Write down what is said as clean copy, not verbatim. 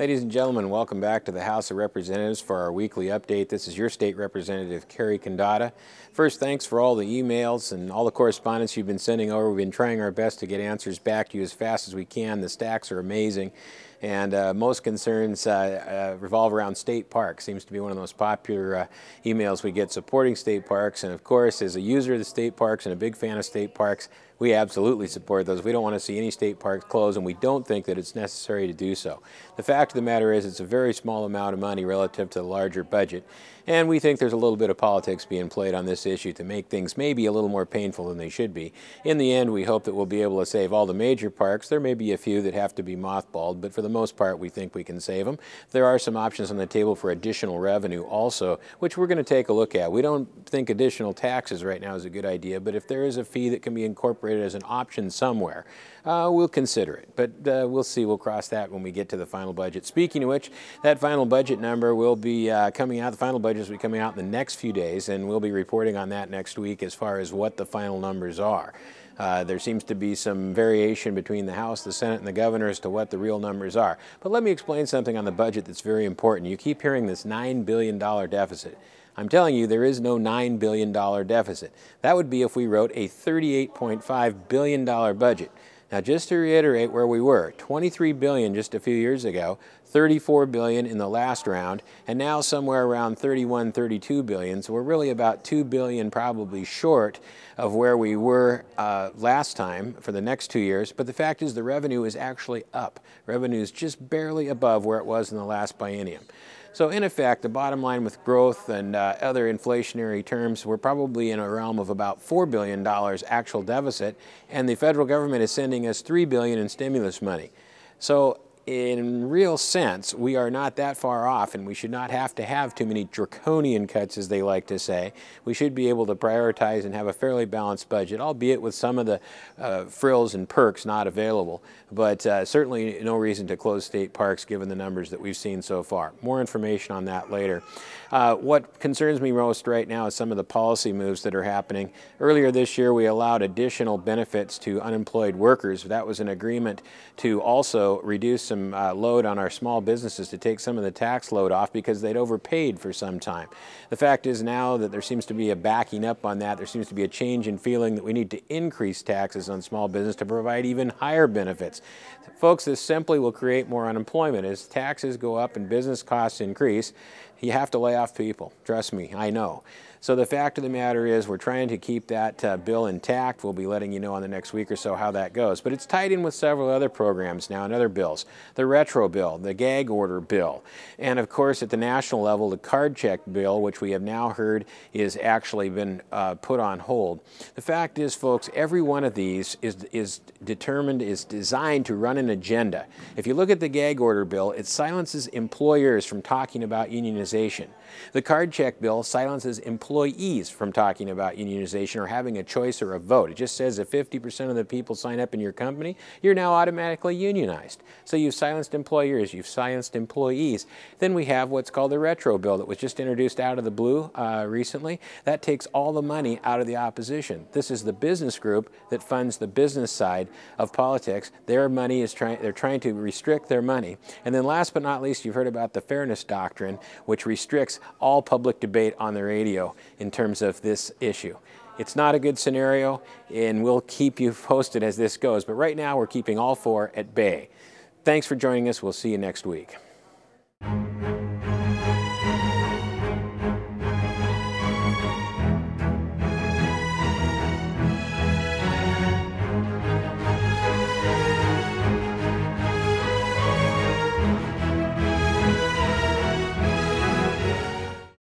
Ladies and gentlemen, welcome back to the House of Representatives for our weekly update. This is your State Representative, Carrie Condotta. First, thanks for all the emails and all the correspondence you've been sending over. We've been trying our best to get answers back to you as fast as we can. The stacks are amazing. And most concerns revolve around state parks. Seems to be one of the most popular emails we get supporting state parks. And of course, as a user of the state parks and a big fan of state parks, we absolutely support those. We don't want to see any state parks closed, and we don't think that it's necessary to do so. The fact of the matter is it's a very small amount of money relative to the larger budget, and we think there's a little bit of politics being played on this issue to make things maybe a little more painful than they should be. In the end, we hope that we'll be able to save all the major parks. There may be a few that have to be mothballed, but for the most part, we think we can save them. There are some options on the table for additional revenue also, which we're going to take a look at. We don't think additional taxes right now is a good idea, but if there is a fee that can be incorporated as an option somewhere, we'll consider it. But we'll see. We'll cross that when we get to the final budget. Speaking of which, that final budget number will be coming out. The final budget will be coming out in the next few days, and we'll be reporting on that next week as far as what the final numbers are. There seems to be some variation between the House, the Senate, and the governor as to what the real numbers are. But let me explain something on the budget that's very important. You keep hearing this $9 billion deficit. I'm telling you, there is no $9 billion deficit. That would be if we wrote a $38.5 billion budget. Now, just to reiterate where we were, $23 billion just a few years ago, $34 billion in the last round, and now somewhere around $31, $32 billion. So we're really about $2 billion probably short of where we were last time for the next 2 years. But the fact is the revenue is actually up. Revenue is just barely above where it was in the last biennium. So in effect, the bottom line with growth and other inflationary terms, we're probably in a realm of about $4 billion actual deficit, and the federal government is sending us $3 billion in stimulus money. So in real sense, we are not that far off, and we should not have to have too many draconian cuts, as they like to say. We should be able to prioritize and have a fairly balanced budget, albeit with some of the frills and perks not available. But certainly no reason to close state parks given the numbers that we've seen so far. More information on that later. What concerns me most right now is some of the policy moves that are happening. Earlier this year, we allowed additional benefits to unemployed workers. That was an agreement to also reduce some load on our small businesses, to take some of the tax load off because they'd overpaid for some time. The fact is now that there seems to be a backing up on that. There seems to be a change in feeling that we need to increase taxes on small business to provide even higher benefits. Folks, this simply will create more unemployment. As taxes go up and business costs increase, you have to lay off people. Trust me, I know. So the fact of the matter is we're trying to keep that bill intact. We'll be letting you know in the next week or so how that goes. But it's tied in with several other programs now and other bills. The retro bill, the gag order bill, and of course at the national level the card check bill, which we have now heard is actually been put on hold. The fact is, folks, every one of these is designed to run an agenda. If you look at the gag order bill, it silences employers from talking about unionization. The card check bill silences employees from talking about unionization or having a choice or a vote. It just says if 50% of the people sign up in your company, you're now automatically unionized. So you've silenced employers, you've silenced employees. Then we have what's called the retro bill that was just introduced out of the blue recently. That takes all the money out of the opposition. This is the business group that funds the business side of politics. Their money is they're trying to restrict their money. And then last but not least, you've heard about the fairness doctrine, which restricts all public debate on the radio in terms of this issue. It's not a good scenario, and we'll keep you posted as this goes. But right now, we're keeping all four at bay. Thanks for joining us. We'll see you next week.